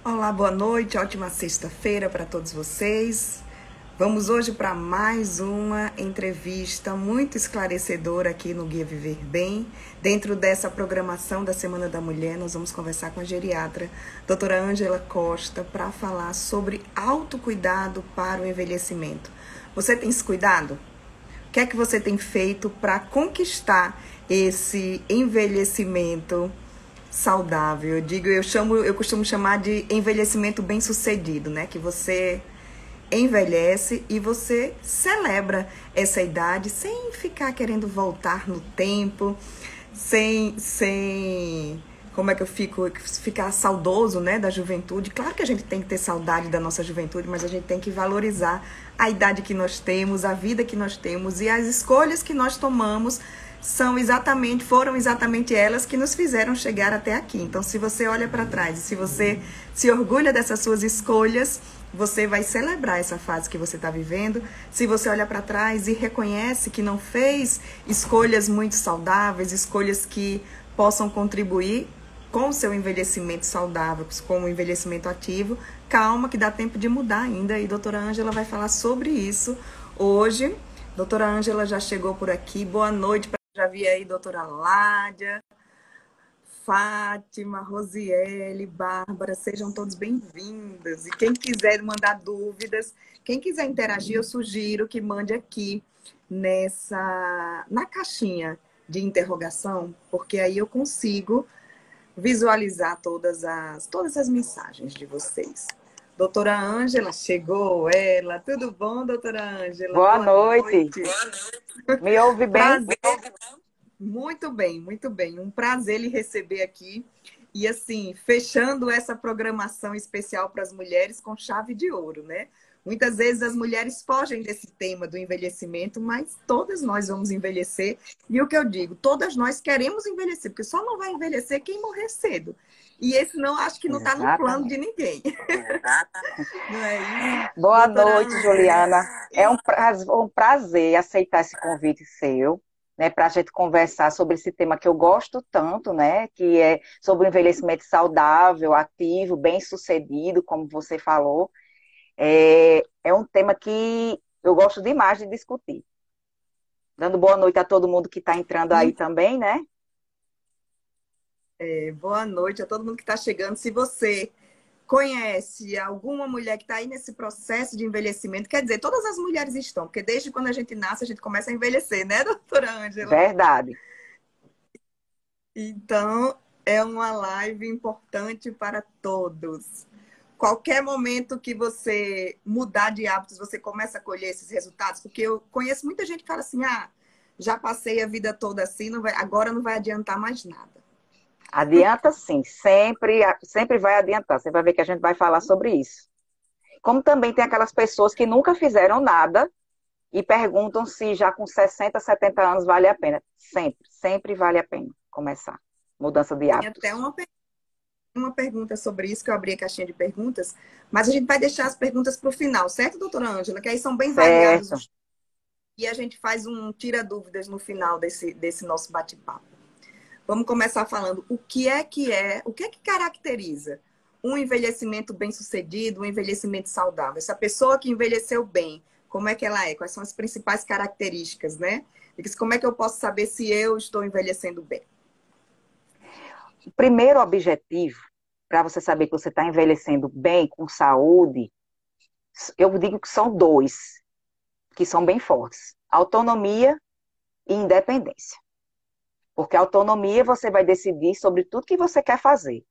Olá, boa noite, ótima sexta-feira para todos vocês. Vamos hoje para mais uma entrevista muito esclarecedora aqui no Guia Viver Bem. Dentro dessa programação da Semana da Mulher, nós vamos conversar com a geriatra, doutora Ângela Costa, para falar sobre autocuidado para o envelhecimento. Você tem se cuidado? O que é que você tem feito para conquistar esse envelhecimento saudável? Eu costumo chamar de envelhecimento bem-sucedido, né? Que você envelhece e você celebra essa idade sem ficar querendo voltar no tempo, sem como é que eu ficar saudoso, né, da juventude. Claro que a gente tem que ter saudade da nossa juventude, mas a gente tem que valorizar a idade que nós temos, a vida que nós temos e as escolhas que nós tomamos foram exatamente elas que nos fizeram chegar até aqui. Então, se você olha para trás e se você se orgulha dessas suas escolhas, você vai celebrar essa fase que você está vivendo. Se você olha para trás e reconhece que não fez escolhas muito saudáveis, escolhas que possam contribuir com o seu envelhecimento saudável, com o envelhecimento ativo, calma que dá tempo de mudar ainda. E a doutora Ângela vai falar sobre isso hoje. Doutora Ângela já chegou por aqui. Boa noite. Já vi aí doutora Ládia, Fátima, Rosiele, Bárbara, sejam todos bem-vindos. E quem quiser mandar dúvidas, quem quiser interagir, eu sugiro que mande aqui na caixinha de interrogação, porque aí eu consigo visualizar todas as mensagens de vocês. Doutora Ângela, chegou ela. Tudo bom, doutora Ângela? Boa Boa noite. noite. Me ouve bem? Prazer. Muito bem, muito bem. Um prazer lhe receber aqui. E assim, fechando essa programação especial para as mulheres com chave de ouro, né? Muitas vezes as mulheres fogem desse tema do envelhecimento, mas todas nós vamos envelhecer. E o que eu digo, todas nós queremos envelhecer, porque só não vai envelhecer quem morrer cedo. E esse não, acho que não está no plano de Exatamente. ninguém. Não é isso? Boa Doutora noite, Ângela. Juliana. É um prazer aceitar esse convite seu, né, para a gente conversar sobre esse tema que eu gosto tanto, né, que é sobre o envelhecimento saudável, ativo, bem-sucedido, como você falou. É um tema que eu gosto demais de discutir. Dando boa noite a todo mundo que está entrando aí também, né? Boa noite a todo mundo que está chegando. Se você conhece alguma mulher que está aí nesse processo de envelhecimento, quer dizer, todas as mulheres estão, porque desde quando a gente nasce, a gente começa a envelhecer, né, doutora Ângela? Verdade. Então, é uma live importante para todos. Qualquer momento que você mudar de hábitos, você começa a colher esses resultados, porque eu conheço muita gente que fala assim, já passei a vida toda assim, agora não vai adiantar mais nada. Adianta sim, sempre vai adiantar. Você vai ver que a gente vai falar sobre isso. Como também tem aquelas pessoas que nunca fizeram nada e perguntam se já com 60, 70 anos vale a pena. Sempre vale a pena começar. Mudança de Tem até hábitos. uma pergunta sobre isso, que eu abri a caixinha de perguntas, mas a gente vai deixar as perguntas para o final, certo, doutora Ângela? Que aí são bem variados Certo. e a gente faz um tira-dúvidas no final desse nosso bate-papo. Vamos começar falando o que é que caracteriza um envelhecimento bem-sucedido, um envelhecimento saudável? Essa pessoa que envelheceu bem, como é que ela é? Quais são as principais características, né? Como é que eu posso saber se eu estou envelhecendo bem? O primeiro objetivo, para você saber que você está envelhecendo bem, com saúde, eu digo que são dois, que são bem fortes: autonomia e independência. Porque autonomia você vai decidir sobre tudo que você quer fazer.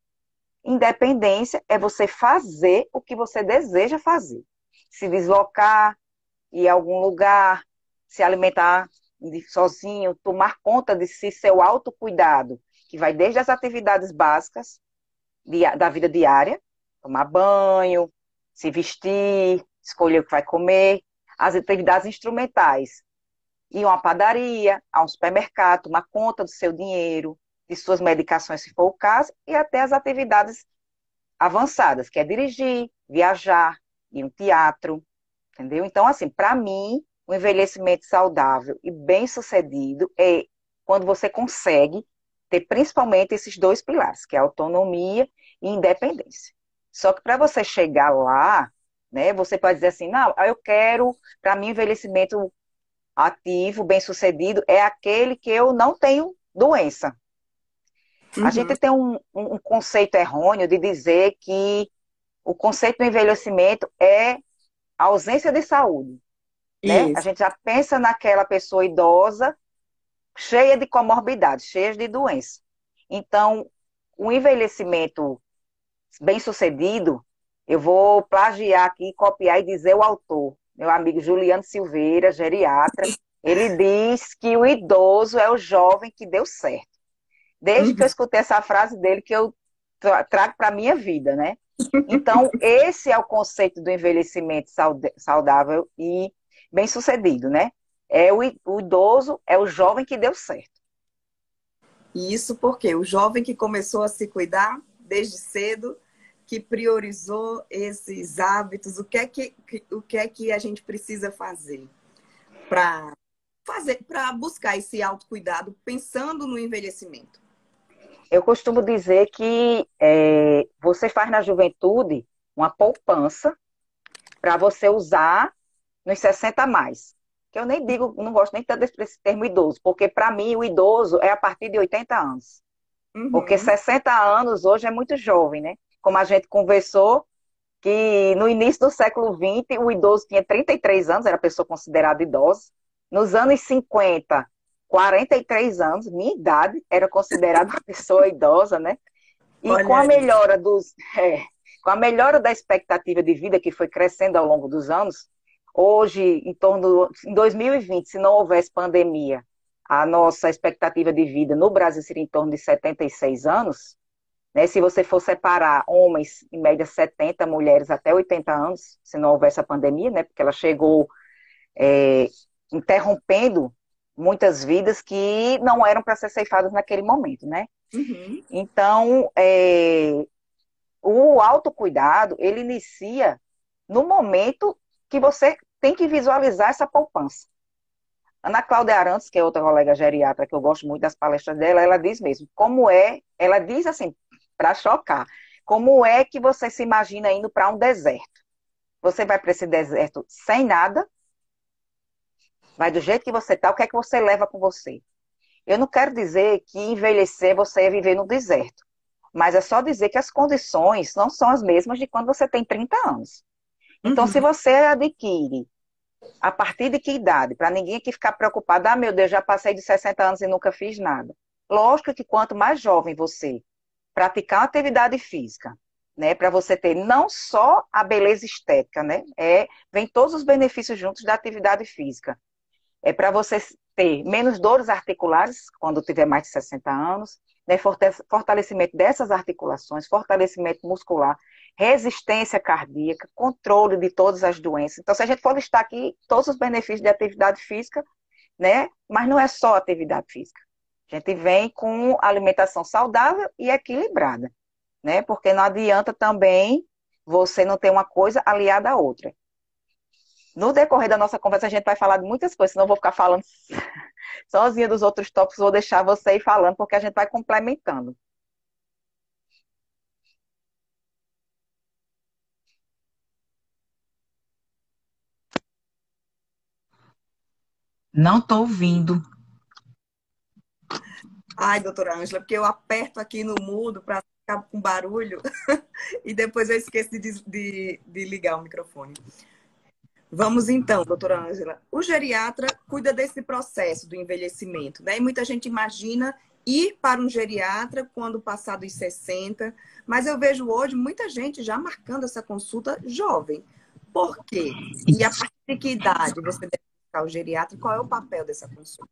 Independência é você fazer o que você deseja fazer. Se deslocar, ir a algum lugar, se alimentar sozinho, tomar conta de si, seu autocuidado, que vai desde as atividades básicas da vida diária, tomar banho, se vestir, escolher o que vai comer, as atividades instrumentais, ir a uma padaria, a um supermercado, tomar conta do seu dinheiro, de suas medicações, se for o caso, e até as atividades avançadas, que é dirigir, viajar, ir no teatro, entendeu? Então, assim, para mim, o envelhecimento saudável e bem-sucedido é quando você consegue ter principalmente esses dois pilares, que é autonomia e independência. Só que para você chegar lá, né, você pode dizer assim, não, eu quero, para mim, envelhecimento ativo, bem-sucedido, é aquele que eu não tenho doença. A Uhum. gente tem um conceito errôneo de dizer que o conceito do envelhecimento é a ausência de saúde, né? A Isso. gente já pensa naquela pessoa idosa, cheia de comorbidades, cheia de doenças. Então, o envelhecimento bem-sucedido, eu vou plagiar aqui, copiar e dizer o autor, meu amigo Juliano Silveira, geriatra, ele diz que o idoso é o jovem que deu certo. Desde que eu Uhum. escutei essa frase dele, que eu trago para a minha vida, né? Então, esse é o conceito do envelhecimento saudável e bem-sucedido, né? O idoso é o jovem que deu certo. E isso porque o jovem que começou a se cuidar desde cedo, que priorizou esses hábitos, o que é que a gente precisa para para buscar esse autocuidado pensando no envelhecimento? Eu costumo dizer que você faz na juventude uma poupança para você usar nos 60 a mais. Que eu nem digo, não gosto nem tanto desse termo idoso, porque para mim o idoso é a partir de 80 anos. Porque Uhum. 60 anos hoje é muito jovem, né? Como a gente conversou, que no início do século XX o idoso tinha 33 anos, era pessoa considerada idosa. Nos anos 50, 43 anos, minha idade, era considerada uma pessoa idosa, né? E com Olha a aí. melhora com a melhora da expectativa de vida que foi crescendo ao longo dos anos, hoje, em 2020, se não houvesse pandemia, a nossa expectativa de vida no Brasil seria em torno de 76 anos, né? Se você for separar homens, em média 70, mulheres até 80 anos, se não houvesse a pandemia, né? Porque ela chegou é, interrompendo muitas vidas que não eram para ser ceifadas naquele momento, né? Uhum. Então, o autocuidado, ele inicia no momento que você tem que visualizar essa poupança. Ana Cláudia Arantes, que é outra colega geriatra, que eu gosto muito das palestras dela, ela diz mesmo, ela diz assim, para chocar, como é que você se imagina indo para um deserto? Você vai para esse deserto sem nada, vai do jeito que você está, o que é que você leva com você? Eu não quero dizer que envelhecer você é viver no deserto, mas é só dizer que as condições não são as mesmas de quando você tem 30 anos. Então, se Uhum. você adquire, a partir de que idade? Para ninguém aqui ficar preocupado, ah, meu Deus, já passei de 60 anos e nunca fiz nada. Lógico que quanto mais jovem você praticar uma atividade física, né, para você ter não só a beleza estética, né, vem todos os benefícios juntos da atividade física. É para você ter menos dores articulares quando tiver mais de 60 anos, né, fortalecimento dessas articulações, fortalecimento muscular, resistência cardíaca, controle de todas as doenças. Então, se a gente for listar aqui todos os benefícios de atividade física, né, mas não é só atividade física. A gente vem com alimentação saudável e equilibrada, né? Porque não adianta também você não ter uma coisa aliada à outra. No decorrer da nossa conversa, a gente vai falar de muitas coisas, senão eu vou ficar falando sozinha dos outros tópicos, vou deixar você ir falando, porque a gente vai complementando. Não estou ouvindo. Ai, doutora Ângela, porque eu aperto aqui no mudo para ficar com barulho e depois eu esqueço de ligar o microfone. Vamos então, doutora Ângela. O geriatra cuida desse processo do envelhecimento, né? E muita gente imagina ir para um geriatra quando passar dos 60, mas eu vejo hoje muita gente já marcando essa consulta jovem. Por quê? E a partir de que idade você deve buscar o geriatra? Qual é o papel dessa consulta?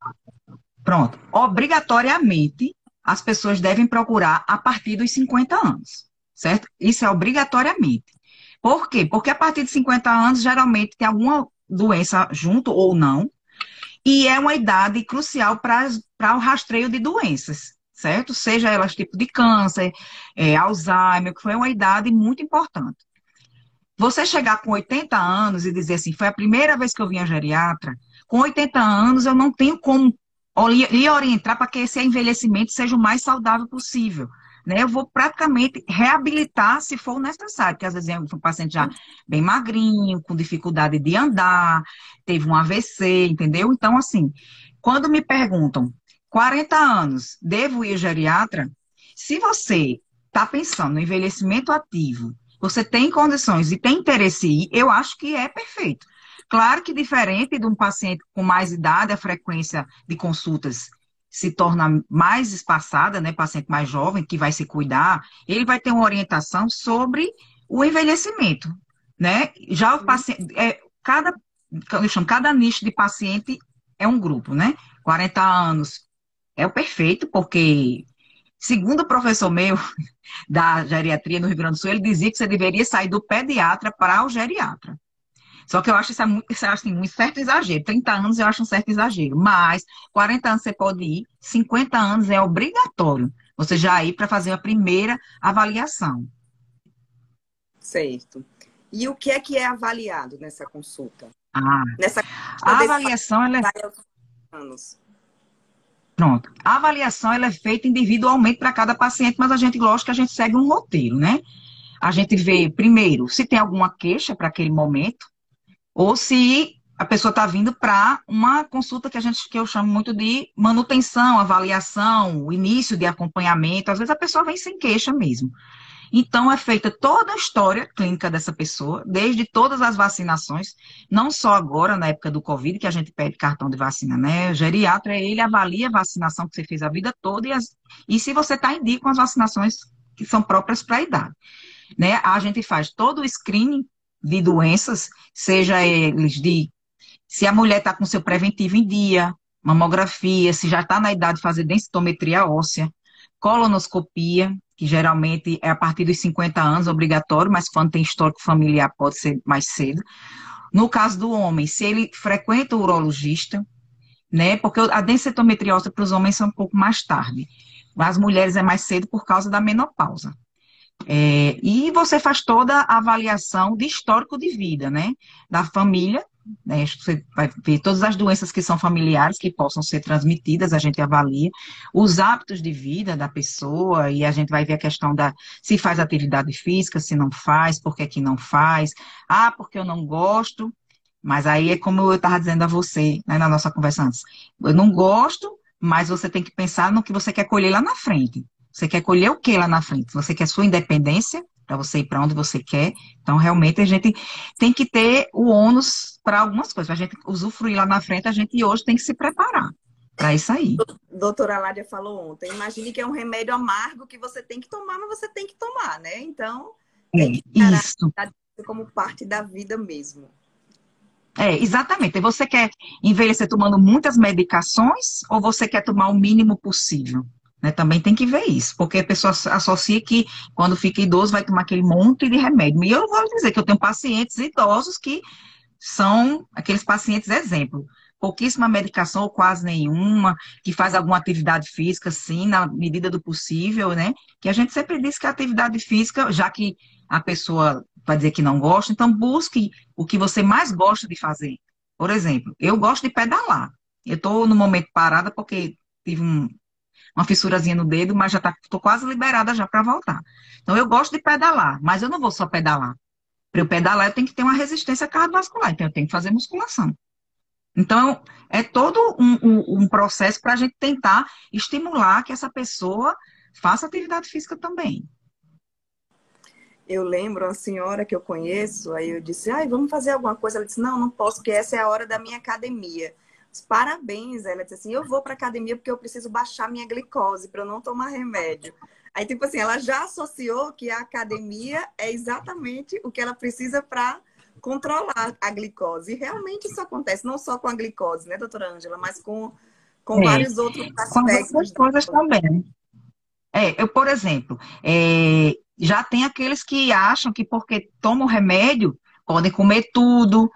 Pronto. Obrigatoriamente, as pessoas devem procurar a partir dos 50 anos, certo? Isso é obrigatoriamente. Por quê? Porque a partir de 50 anos, geralmente tem alguma doença junto ou não, e é uma idade crucial para o rastreio de doenças, certo? Seja elas tipo de câncer, Alzheimer, que foi uma idade muito importante. Você chegar com 80 anos e dizer assim, foi a primeira vez que eu vim a geriatra, com 80 anos eu não tenho como lhe orientar para que esse envelhecimento seja o mais saudável possível, né, eu vou praticamente reabilitar se for necessário, porque às vezes é um paciente já bem magrinho, com dificuldade de andar, teve um AVC, entendeu? Então, assim, quando me perguntam, 40 anos, devo ir ao geriatra? Se você está pensando no envelhecimento ativo, você tem condições e tem interesse em ir, eu acho que é perfeito. Claro que diferente de um paciente com mais idade, a frequência de consultas se torna mais espaçada, né? Paciente mais jovem que vai se cuidar, ele vai ter uma orientação sobre o envelhecimento, né? Já o paciente, eu chamo, cada nicho de paciente é um grupo, né? 40 anos é o perfeito, porque, segundo o professor meu da geriatria no Rio Grande do Sul, ele dizia que você deveria sair do pediatra para o geriatra. Só que eu acho isso é assim, um certo exagero. 30 anos eu acho um certo exagero. Mas 40 anos você pode ir, 50 anos é obrigatório você já ir para fazer a primeira avaliação. Certo. E o que é avaliado nessa consulta? Ah, Nessa a avaliação, ela é... anos. Pronto. A avaliação, ela é feita individualmente para cada paciente, mas a gente, lógico que a gente segue um roteiro, né? A gente vê, primeiro, se tem alguma queixa para aquele momento, ou se a pessoa está vindo para uma consulta que eu chamo muito de manutenção, avaliação, o início de acompanhamento. Às vezes a pessoa vem sem queixa mesmo. Então, é feita toda a história clínica dessa pessoa, desde todas as vacinações, não só agora, na época do Covid, que a gente pede cartão de vacina, né? O geriatra, ele avalia a vacinação que você fez a vida toda e se você está em dia com as vacinações que são próprias para a idade, né? A gente faz todo o screening de doenças, seja eles de se a mulher está com seu preventivo em dia, mamografia, se já está na idade de fazer densitometria óssea, colonoscopia, que geralmente é a partir dos 50 anos, obrigatório, mas quando tem histórico familiar pode ser mais cedo. No caso do homem, se ele frequenta o urologista, né, porque a densitometria óssea para os homens é um pouco mais tarde, as mulheres é mais cedo por causa da menopausa. E você faz toda a avaliação de histórico de vida, né, da família, né, você vai ver todas as doenças que são familiares, que possam ser transmitidas, a gente avalia, os hábitos de vida da pessoa, e a gente vai ver a questão se faz atividade física, se não faz, por que que não faz, porque eu não gosto, mas aí é como eu estava dizendo a você, né, na nossa conversa antes, eu não gosto, mas você tem que pensar no que você quer colher lá na frente. Você quer colher o que lá na frente? Você quer sua independência, para você ir para onde você quer. Então, realmente, a gente tem que ter o ônus para algumas coisas. Para a gente usufruir lá na frente, a gente hoje tem que se preparar para isso aí. Doutora Ládia falou ontem, imagine que é um remédio amargo que você tem que tomar, mas você tem que tomar, né? Então, tem que isso como parte da vida mesmo. Exatamente. Você quer envelhecer tomando muitas medicações ou você quer tomar o mínimo possível? Né, também tem que ver isso, porque a pessoa associa que quando fica idoso vai tomar aquele monte de remédio. E eu vou dizer que eu tenho pacientes idosos que são aqueles pacientes exemplo. Pouquíssima medicação ou quase nenhuma, que faz alguma atividade física, sim, na medida do possível, né? Que a gente sempre diz que a atividade física, já que a pessoa vai dizer que não gosta, então busque o que você mais gosta de fazer. Por exemplo, eu gosto de pedalar. Eu estou no momento parada porque tive uma fissurazinha no dedo, mas já estou quase liberada já para voltar. Então, eu gosto de pedalar, mas eu não vou só pedalar. Para eu pedalar, eu tenho que ter uma resistência cardiovascular, então eu tenho que fazer musculação. Então, é todo um processo para a gente tentar estimular que essa pessoa faça atividade física também. Eu lembro uma senhora que eu conheço, aí eu disse, vamos fazer alguma coisa. Ela disse, não posso, porque essa é a hora da minha academia. Parabéns, ela disse assim, eu vou para academia porque eu preciso baixar minha glicose para eu não tomar remédio. Aí, tipo assim, ela já associou que a academia é exatamente o que ela precisa para controlar a glicose. E realmente isso acontece, não só com a glicose, né, doutora Ângela, mas com vários outros aspectos. Com as outras coisas também. Eu, por exemplo, já tem aqueles que acham que porque tomam remédio, podem comer tudo,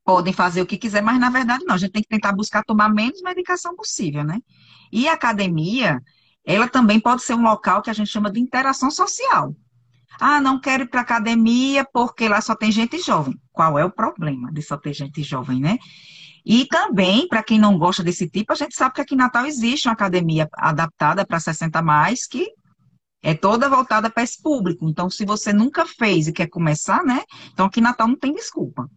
podem fazer o que quiser, mas na verdade não. A gente tem que tentar buscar tomar menos medicação possível, né? E a academia, ela também pode ser um local que a gente chama de interação social. Não quero ir para academia porque lá só tem gente jovem. Qual é o problema de só ter gente jovem, né? E também, para quem não gosta desse tipo, a gente sabe que aqui em Natal existe uma academia adaptada para 60 a mais, que é toda voltada para esse público. Então, se você nunca fez e quer começar, né? Então, aqui em Natal não tem desculpa.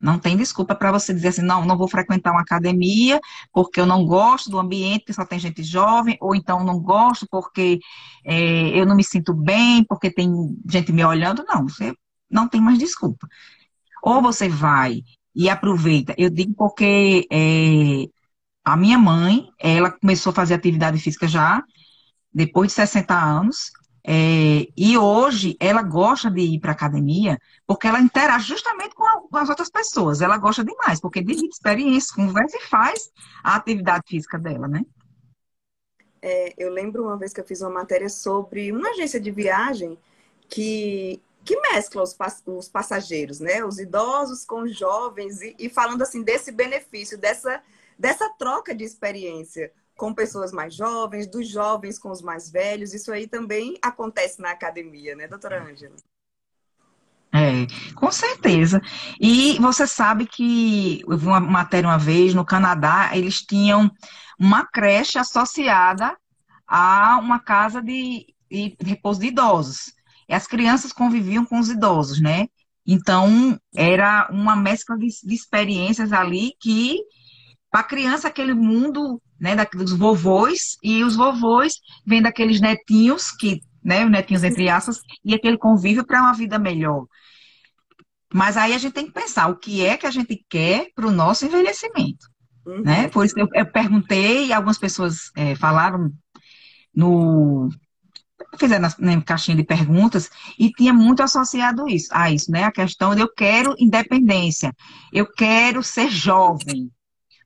Não tem desculpa para você dizer assim, não, não vou frequentar uma academia porque eu não gosto do ambiente, que só tem gente jovem, ou então não gosto porque eu não me sinto bem, porque tem gente me olhando. Não, você não tem mais desculpa. Ou você vai e aproveita. Eu digo porque a minha mãe, ela começou a fazer atividade física já depois de 60 anos, e hoje ela gosta de ir para a academia porque ela interage justamente com as outras pessoas. Ela gosta demais, porque divide experiência, conversa e faz a atividade física dela, né? Eu lembro uma vez que eu fiz uma matéria sobre uma agência de viagem que mescla os passageiros, né? Os idosos com os jovens, e falando assim desse benefício, dessa troca de experiência com pessoas mais jovens, dos jovens com os mais velhos. Isso aí também acontece na academia, né, doutora Ângela? Com certeza. E você sabe que eu vi uma matéria uma vez no Canadá, eles tinham uma creche associada a uma casa de repouso de idosos. E as crianças conviviam com os idosos, né? Então, era uma mescla de experiências ali que, para a criança, aquele mundo, né, dos vovôs, e os vovôs vêm daqueles netinhos, né, os netinhos entre aspas, e aquele convívio para uma vida melhor. Mas aí a gente tem que pensar o que é que a gente quer para o nosso envelhecimento, né? Uhum. Por isso eu perguntei, e algumas pessoas falaram no fizeram na caixinha de perguntas, e tinha muito associado isso, né? A questão de eu quero independência, eu quero ser jovem.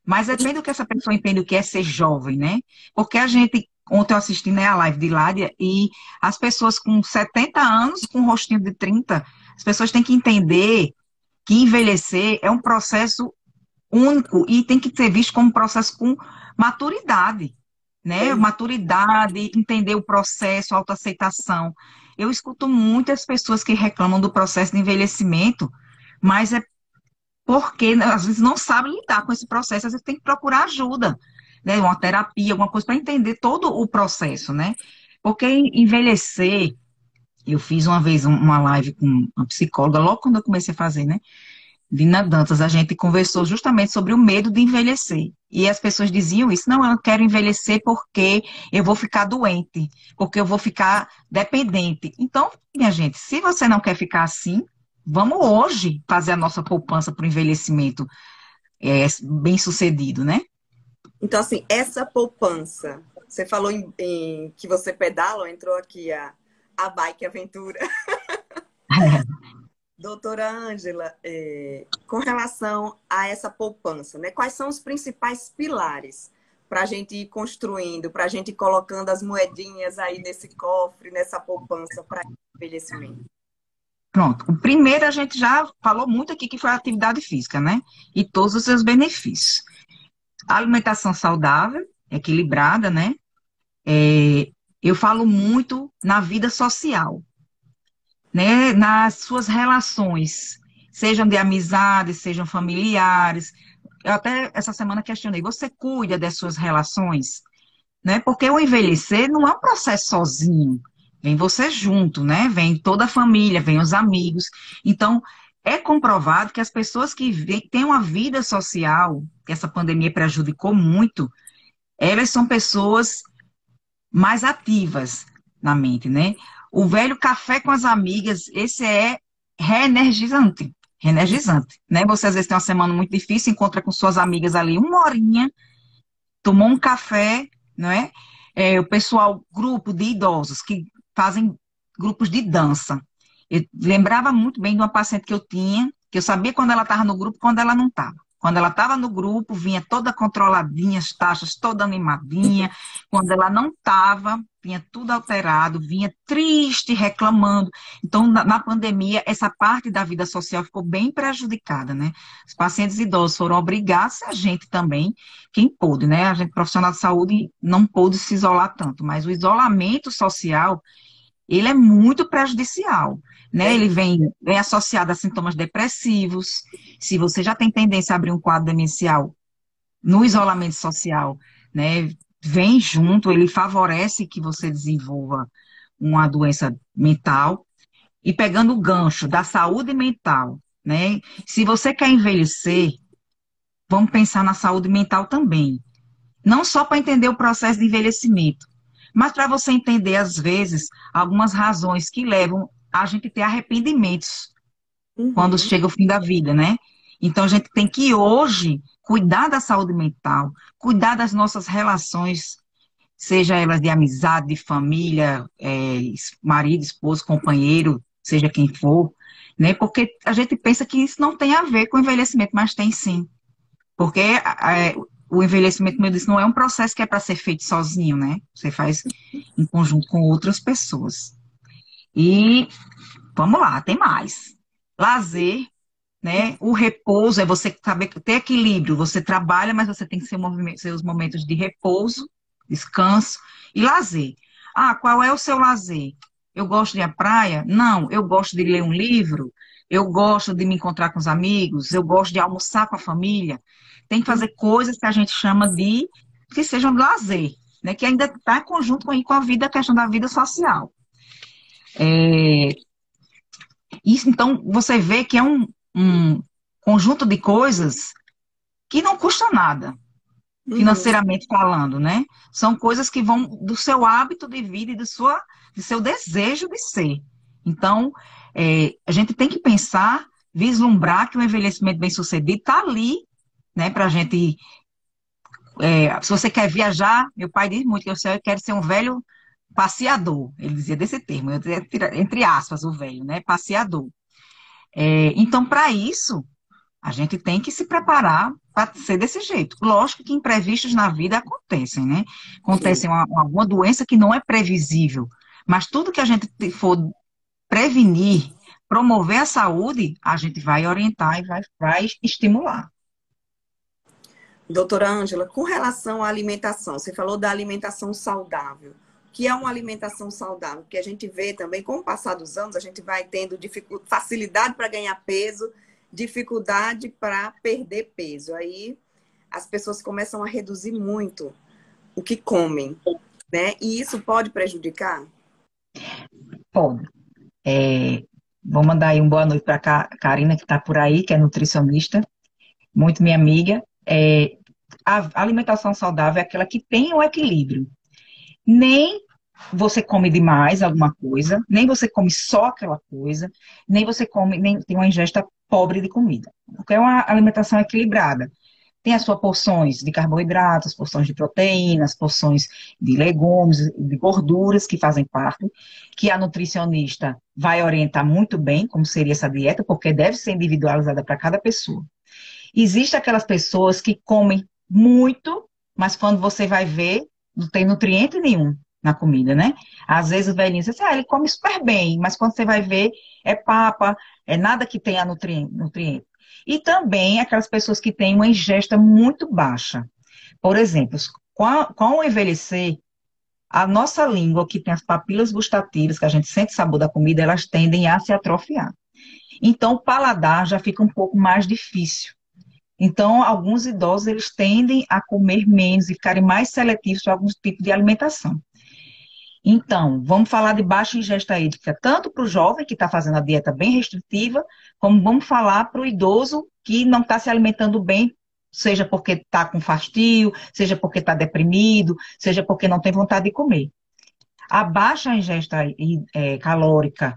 Mas depende do que essa pessoa entende o que é ser jovem, né? Porque a gente, ontem eu assisti, né, a live de Ládia, e as pessoas com 70 anos, com um rostinho de 30, as pessoas têm que entender que envelhecer é um processo único e tem que ser visto como um processo com maturidade, né? Maturidade, entender o processo, autoaceitação. Eu escuto muitas pessoas que reclamam do processo de envelhecimento, mas é porque né, às vezes não sabem lidar com esse processo, às vezes tem que procurar ajuda, né? Uma terapia, alguma coisa para entender todo o processo, né? Porque envelhecer, eu fiz uma vez uma live com uma psicóloga, logo quando eu comecei a fazer, né? Dina Dantas, a gente conversou justamente sobre o medo de envelhecer. E as pessoas diziam isso, não, eu não quero envelhecer porque eu vou ficar doente, porque eu vou ficar dependente. Então, minha gente, se você não quer ficar assim, vamos hoje fazer a nossa poupança para o envelhecimento bem sucedido, né? Então, assim, essa poupança, você falou que você pedala, entrou aqui a Bike Aventura. Doutora Ângela, com relação a essa poupança, né? Quais são os principais pilares para a gente ir construindo, para a gente ir colocando as moedinhas aí nesse cofre, nessa poupança para envelhecimento? Pronto. O primeiro a gente já falou muito aqui, que foi a atividade física, né? E todos os seus benefícios. A alimentação saudável, equilibrada, né? Eu falo muito na vida social, né? Nas suas relações, sejam de amizade, sejam familiares. Eu até essa semana questionei, você cuida das suas relações? Né? Porque o envelhecer não é um processo sozinho, vem você junto, né? Vem toda a família, vem os amigos. Então, é comprovado que as pessoas que têm uma vida social, que essa pandemia prejudicou muito, elas são pessoas mais ativas na mente, né? O velho café com as amigas, esse é reenergizante, reenergizante, né? Você às vezes tem uma semana muito difícil, encontra com suas amigas ali uma horinha, tomou um café, não é? O pessoal, grupo de idosos que fazem grupos de dança. Eu lembrava muito bem de uma paciente que eu tinha, que eu sabia quando ela estava no grupo, quando ela não estava. Quando ela estava no grupo, vinha toda controladinha, as taxas toda animadinha. Quando ela não estava, vinha tudo alterado, vinha triste, reclamando. Então, na pandemia, essa parte da vida social ficou bem prejudicada, né? Os pacientes idosos foram obrigados, a gente também, quem pôde, né? A gente, profissional de saúde, não pôde se isolar tanto, mas o isolamento social, ele é muito prejudicial, né? Ele vem associado a sintomas depressivos. Se você já tem tendência a abrir um quadro demencial no isolamento social, né? Vem junto, ele favorece que você desenvolva uma doença mental, e pegando o gancho da saúde mental, né? Se você quer envelhecer, vamos pensar na saúde mental também. Não só para entender o processo de envelhecimento, mas para você entender, às vezes, algumas razões que levam a gente a ter arrependimentos quando Uhum. chega o fim da vida, né? Então, a gente tem que hoje cuidar da saúde mental, cuidar das nossas relações, seja elas de amizade, de família, marido, esposo, companheiro, seja quem for, né? Porque a gente pensa que isso não tem a ver com envelhecimento, mas tem sim. Porque o envelhecimento, como eu disse, não é um processo que é para ser feito sozinho, né? Você faz em conjunto com outras pessoas. E vamos lá, tem mais. Lazer, né? O repouso é você saber ter equilíbrio. Você trabalha, mas você tem que ser seus momentos de repouso, descanso e lazer. Ah, qual é o seu lazer? Eu gosto de ir à praia? Não, eu gosto de ler um livro, eu gosto de me encontrar com os amigos, eu gosto de almoçar com a família. Tem que fazer coisas que a gente chama de que sejam de lazer, né? Que ainda está em conjunto com a vida, a questão da vida social. É, isso, então, você vê que é um conjunto de coisas que não custa nada, Uhum. financeiramente falando, né? São coisas que vão do seu hábito de vida e do seu desejo de ser. Então, a gente tem que pensar, vislumbrar que o envelhecimento bem-sucedido está ali, né? Para a gente. Se você quer viajar, meu pai diz muito que eu quero ser um velho passeador. Ele dizia desse termo, entre aspas, o velho, né? Passeador. Então, para isso, a gente tem que se preparar para ser desse jeito. Lógico que imprevistos na vida acontecem, né? Sim. Acontece alguma doença que não é previsível, mas tudo que a gente for prevenir, promover a saúde, a gente vai orientar e vai estimular. Doutora Ângela, com relação à alimentação, você falou da alimentação saudável. O que é uma alimentação saudável? Porque a gente vê também, com o passar dos anos, a gente vai tendo facilidade para ganhar peso, dificuldade para perder peso. Aí as pessoas começam a reduzir muito o que comem, né? E isso pode prejudicar? Pode. É, vou mandar aí uma boa noite para a Karina, que está por aí, que é nutricionista, muito minha amiga. A alimentação saudável é aquela que tem o equilíbrio. Nem você come demais alguma coisa, nem você come só aquela coisa, nem você come, nem tem uma ingesta pobre de comida. Porque é uma alimentação equilibrada. Tem as suas porções de carboidratos, porções de proteínas, porções de legumes, de gorduras que fazem parte, que a nutricionista vai orientar muito bem como seria essa dieta, porque deve ser individualizada para cada pessoa. Existem aquelas pessoas que comem muito, mas quando você vai ver, não tem nutriente nenhum na comida, né? Às vezes o velhinho diz assim, ele come super bem, mas quando você vai ver, é papa, é nada que tenha nutriente. E também aquelas pessoas que têm uma ingesta muito baixa. Por exemplo, com o envelhecer, a nossa língua, que tem as papilas gustativas, que a gente sente o sabor da comida, elas tendem a se atrofiar. Então, o paladar já fica um pouco mais difícil. Então, alguns idosos, eles tendem a comer menos e ficarem mais seletivos para alguns tipos de alimentação. Então, vamos falar de baixa ingesta hídrica, tanto para o jovem que está fazendo a dieta bem restritiva, como vamos falar para o idoso que não está se alimentando bem, seja porque está com fastio, seja porque está deprimido, seja porque não tem vontade de comer. A baixa ingesta calórica,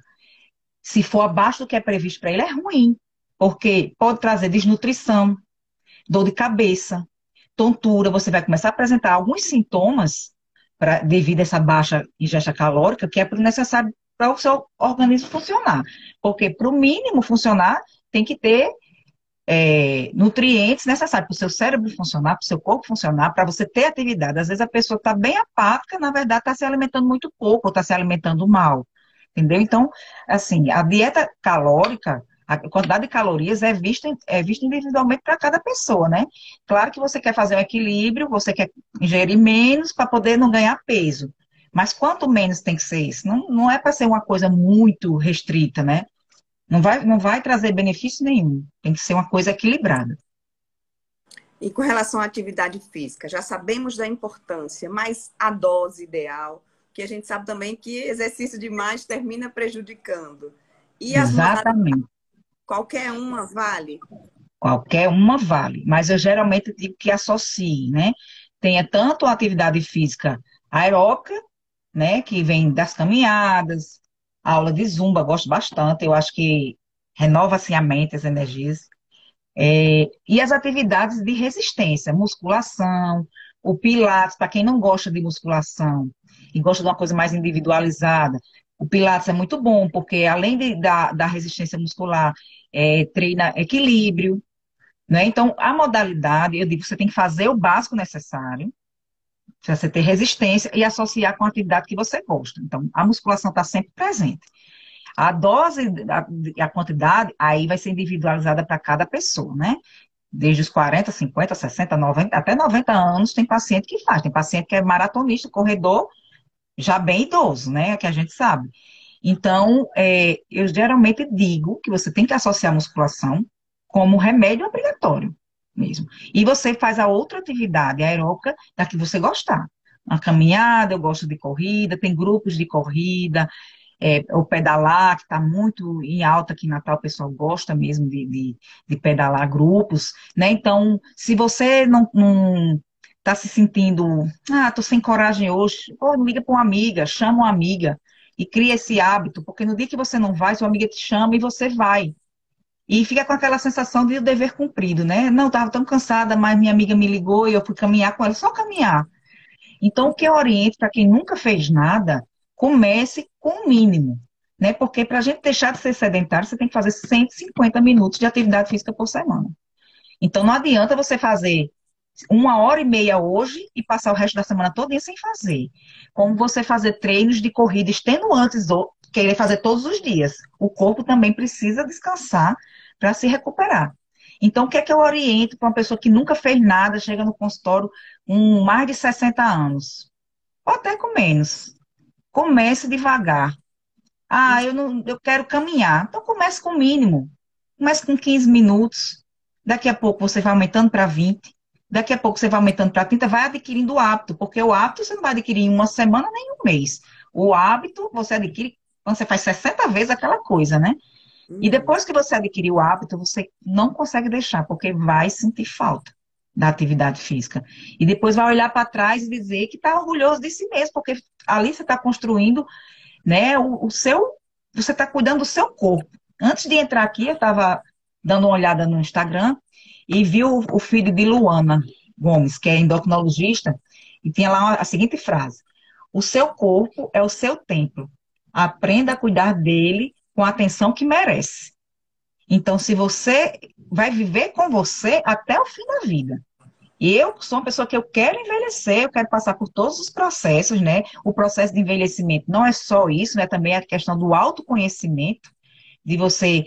se for abaixo do que é previsto para ele, é ruim, porque pode trazer desnutrição, dor de cabeça, tontura, você vai começar a apresentar alguns sintomas devido a essa baixa ingesta calórica, que é necessário para o seu organismo funcionar. Porque para o mínimo funcionar, tem que ter nutrientes necessários para o seu cérebro funcionar, para o seu corpo funcionar, para você ter atividade. Às vezes a pessoa está bem apática, na verdade está se alimentando muito pouco, ou está se alimentando mal. Entendeu? Então, assim, a dieta calórica, a quantidade de calorias é vista individualmente para cada pessoa, né? Claro que você quer fazer um equilíbrio, você quer ingerir menos para poder não ganhar peso. Mas quanto menos tem que ser isso? Não é para ser uma coisa muito restrita, né? Não vai trazer benefício nenhum. Tem que ser uma coisa equilibrada. E com relação à atividade física, já sabemos da importância, mas a dose ideal, que a gente sabe também que exercício demais termina prejudicando. E as modalidades, Exatamente. qualquer uma vale? Qualquer uma vale, mas eu geralmente digo que associe, né? Tenha tanto a atividade física aeróbica, né? Que vem das caminhadas, a aula de zumba, gosto bastante, eu acho que renova assim a mente, as energias. E as atividades de resistência, musculação, o Pilates, para quem não gosta de musculação e gosta de uma coisa mais individualizada, o Pilates é muito bom, porque além da resistência muscular, treina equilíbrio, né? Então, a modalidade, eu digo, você tem que fazer o básico necessário, para você ter resistência e associar com a atividade que você gosta. Então, a musculação está sempre presente. A dose, a quantidade, aí vai ser individualizada para cada pessoa, né? Desde os 40, 50, 60, 90, até 90 anos tem paciente que faz. Tem paciente que é maratonista, corredor, já bem idoso, né? Que a gente sabe. Então, eu geralmente digo que você tem que associar a musculação como remédio obrigatório mesmo. E você faz a outra atividade aeróbica da que você gostar. Uma caminhada, eu gosto de corrida, tem grupos de corrida, o pedalar, que está muito em alta aqui em Natal, o pessoal gosta mesmo de pedalar grupos, né? Então, se você não está se sentindo, tô sem coragem hoje, pô, liga para uma amiga, chama uma amiga e cria esse hábito, porque no dia que você não vai, sua amiga te chama e você vai. E fica com aquela sensação de dever cumprido, né? Não, estava tão cansada, mas minha amiga me ligou e eu fui caminhar com ela, só caminhar. Então, o que eu oriento para quem nunca fez nada, comece com o mínimo, né? Porque para a gente deixar de ser sedentário, você tem que fazer 150 minutos de atividade física por semana. Então, não adianta você fazer 1 hora e meia hoje e passar o resto da semana toda sem fazer. Como você fazer treinos de corrida extenuantes ou querer fazer todos os dias. O corpo também precisa descansar para se recuperar. Então, o que é que eu oriento para uma pessoa que nunca fez nada, chega no consultório com mais de 60 anos? Ou até com menos. Comece devagar. Eu não, eu quero caminhar. Então comece com o mínimo. Comece com 15 minutos. Daqui a pouco você vai aumentando para 20. Daqui a pouco você vai aumentando para 30, vai adquirindo o hábito, porque o hábito você não vai adquirir em uma semana nem um mês. O hábito você adquire quando você faz 60 vezes aquela coisa, né? E Uhum. depois que você adquirir o hábito, você não consegue deixar, porque vai sentir falta da atividade física. E depois vai olhar para trás e dizer que está orgulhoso de si mesmo, porque ali você está construindo, né, você está cuidando do seu corpo. Antes de entrar aqui, eu estava dando uma olhada no Instagram e vi o filho de Luana Gomes, que é endocrinologista, e tinha lá a seguinte frase: o seu corpo é o seu templo. Aprenda a cuidar dele com a atenção que merece. Então, se você vai viver com você até o fim da vida. E eu sou uma pessoa que eu quero envelhecer, eu quero passar por todos os processos, né? O processo de envelhecimento não é só isso, né? Também é a questão do autoconhecimento, de você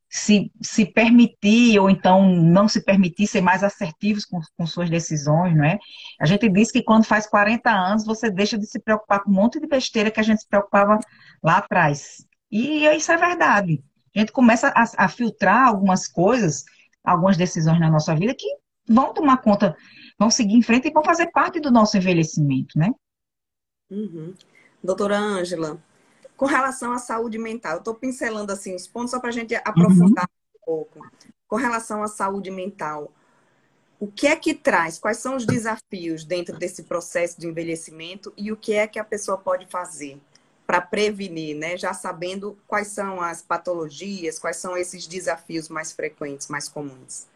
se permitir, ou então não se permitir ser mais assertivos com suas decisões, não é? A gente diz que quando faz 40 anos, você deixa de se preocupar com um monte de besteira que a gente se preocupava lá atrás. E isso é verdade. A gente começa a filtrar algumas coisas, algumas decisões na nossa vida que vão tomar conta, vão seguir em frente e vão fazer parte do nosso envelhecimento, né? Uhum. Doutora Ângela, com relação à saúde mental, eu estou pincelando assim os pontos só para a gente Uhum. aprofundar um pouco. Com relação à saúde mental, o que é que traz? Quais são os desafios dentro desse processo de envelhecimento e o que é que a pessoa pode fazer para prevenir, né? Já sabendo quais são as patologias, quais são esses desafios mais frequentes, mais comuns.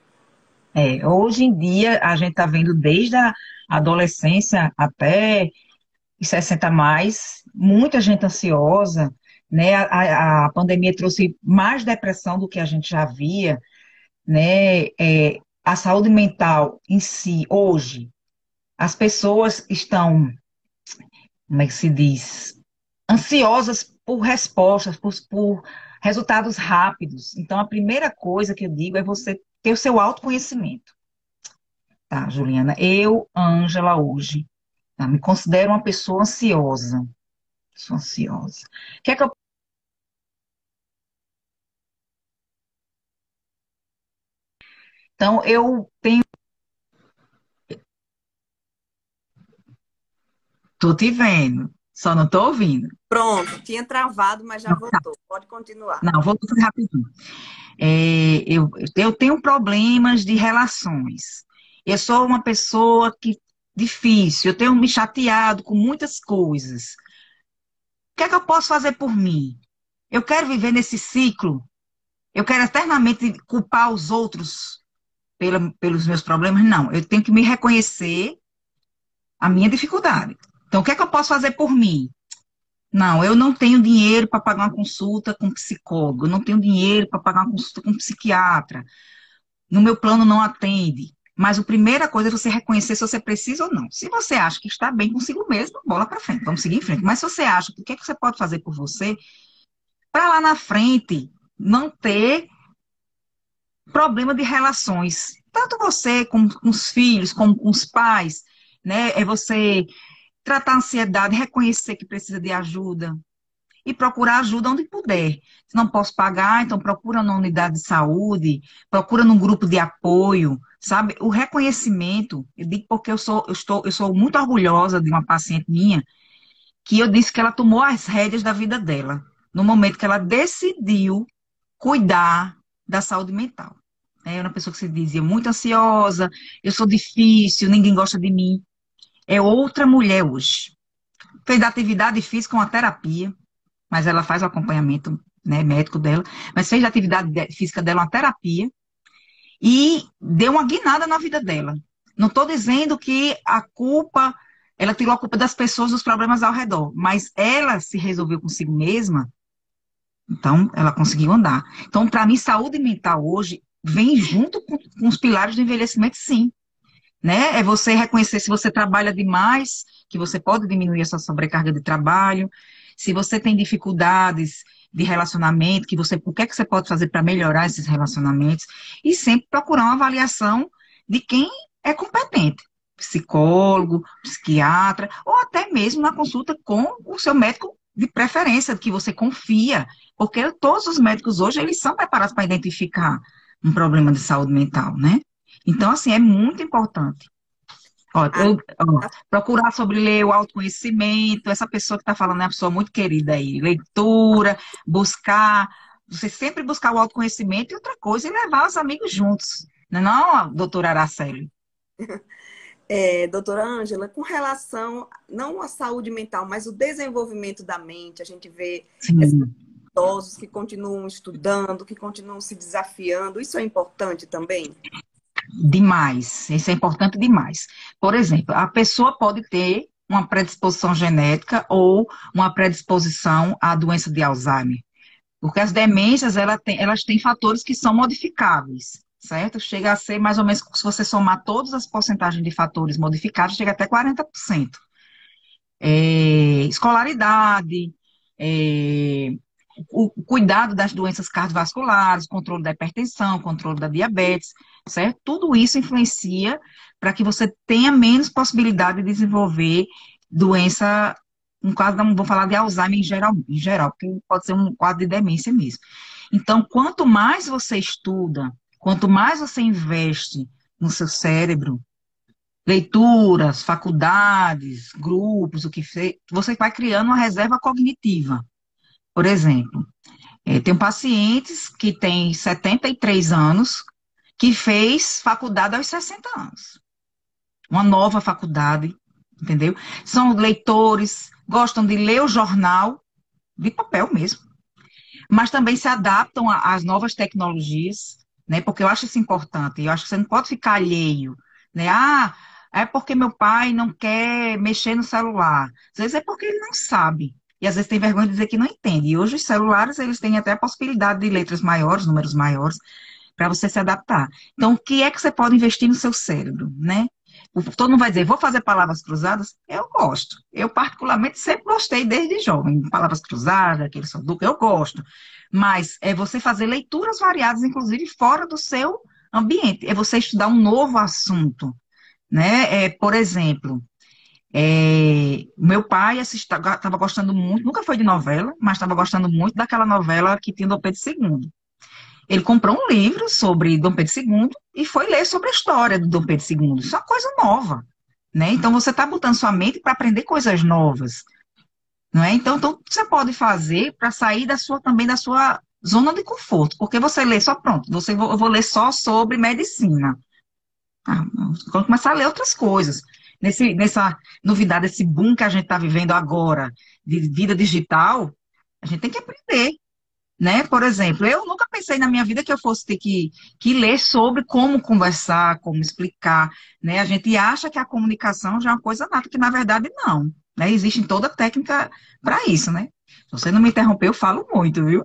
Hoje em dia, a gente está vendo desde a adolescência até os 60 a mais, muita gente ansiosa, né? A pandemia trouxe mais depressão do que a gente já via, né? A saúde mental em si, hoje, as pessoas estão, como é que se diz, ansiosas por respostas, por resultados rápidos. Então, a primeira coisa que eu digo é você ter o seu autoconhecimento. Tá, Juliana, eu, Ângela, hoje, tá, me considero uma pessoa ansiosa. Sou ansiosa. O que é que eu... Então, eu tenho. Tô te vendo. Só não estou ouvindo. Pronto, tinha travado, mas já voltou. Pode continuar. Não, vou fazer rapidinho. Eu tenho problemas de relações. Eu sou uma pessoa que difícil, eu tenho me chateado com muitas coisas. O que é que eu posso fazer por mim? Eu quero viver nesse ciclo. Eu quero eternamente culpar os outros pelos meus problemas? Não, eu tenho que me reconhecer a minha dificuldade. Então, o que é que eu posso fazer por mim? Não, eu não tenho dinheiro para pagar uma consulta com psicólogo, eu não tenho dinheiro para pagar uma consulta com psiquiatra. No meu plano não atende. Mas a primeira coisa é você reconhecer se você precisa ou não. Se você acha que está bem consigo mesmo, bola para frente, vamos seguir em frente. Mas se você acha que o que é que você pode fazer por você, para lá na frente não ter problema de relações. Tanto você com os filhos, como com os pais, né? É você tratar a ansiedade, reconhecer que precisa de ajuda e procurar ajuda onde puder. Se não posso pagar, então procura na unidade de saúde, procura num grupo de apoio, sabe? O reconhecimento, eu digo porque eu sou muito orgulhosa de uma paciente minha, que eu disse que ela tomou as rédeas da vida dela, no momento que ela decidiu cuidar da saúde mental. Eu era uma pessoa que se dizia muito ansiosa, eu sou difícil, ninguém gosta de mim. É outra mulher hoje. Fez da atividade física uma terapia, mas ela faz o acompanhamento, né, médico dela, mas fez da atividade física dela uma terapia e deu uma guinada na vida dela. Não estou dizendo que ela tirou a culpa das pessoas dos problemas ao redor, mas ela se resolveu consigo mesma, então ela conseguiu andar. Então, para mim, saúde mental hoje vem junto com os pilares do envelhecimento, sim. Né? É você reconhecer se você trabalha demais, que você pode diminuir a sua sobrecarga de trabalho, se você tem dificuldades de relacionamento, o que é que você pode fazer para melhorar esses relacionamentos, e sempre procurar uma avaliação de quem é competente, psicólogo, psiquiatra, ou até mesmo na consulta com o seu médico de preferência, que você confia, porque todos os médicos hoje, eles são preparados para identificar um problema de saúde mental, né? Então, assim, é muito importante. Procurar sobre ler o autoconhecimento, essa pessoa que está falando é uma pessoa muito querida aí, leitura, você sempre buscar o autoconhecimento e outra coisa, e levar os amigos juntos, não é não, doutora Araceli? Doutora Ângela, com relação não à saúde mental, mas o desenvolvimento da mente, a gente vê idosos que continuam estudando, que continuam se desafiando, isso é importante também? Demais, isso é importante demais. Por exemplo, a pessoa pode ter uma predisposição genética ou uma predisposição à doença de Alzheimer, porque as demências, elas têm fatores que são modificáveis, certo? Chega a ser mais ou menos, se você somar todas as porcentagens de fatores modificados, chega até 40%. Escolaridade, o cuidado das doenças cardiovasculares, controle da hipertensão, controle da diabetes, certo? Tudo isso influencia para que você tenha menos possibilidade de desenvolver doença, no caso, não vou falar de Alzheimer em geral, porque pode ser um quadro de demência mesmo. Então, quanto mais você estuda, quanto mais você investe no seu cérebro, leituras, faculdades, grupos, você vai criando uma reserva cognitiva. Por exemplo, tem pacientes que têm 73 anos que fez faculdade aos 60 anos. Uma nova faculdade, entendeu? São leitores, gostam de ler o jornal, de papel mesmo, mas também se adaptam às novas tecnologias, né? Porque eu acho isso importante, eu acho que você não pode ficar alheio, né? É porque meu pai não quer mexer no celular. Às vezes é porque ele não sabe. E às vezes tem vergonha de dizer que não entende. E hoje os celulares, eles têm até a possibilidade de letras maiores, números maiores, para você se adaptar. Então, o que é que você pode investir no seu cérebro, né? Todo mundo vai dizer, vou fazer palavras cruzadas? Eu gosto. Eu, particularmente, sempre gostei desde jovem. Palavras cruzadas, aquele sudoku, eu gosto. Mas é você fazer leituras variadas, inclusive fora do seu ambiente. É você estudar um novo assunto, né? Por exemplo, meu pai estava gostando muito, nunca foi de novela, mas estava gostando muito daquela novela que tinha Dom Pedro II. Ele comprou um livro sobre Dom Pedro II e foi ler sobre a história do Dom Pedro II. Isso é uma coisa nova, né? Então, você está botando sua mente para aprender coisas novas. não é? Então você pode fazer para sair também da sua zona de conforto, porque você lê só, pronto, eu vou ler só sobre medicina. Ah, vamos começar a ler outras coisas. Nessa novidade, esse boom que a gente está vivendo agora, de vida digital, a gente tem que aprender, né? Por exemplo, eu nunca pensei na minha vida que eu fosse ter que ler sobre como conversar, como explicar, né? A gente acha que a comunicação já é uma coisa nata, que na verdade não, né? Existe toda técnica para isso, né? Se você não me interromper, eu falo muito, viu?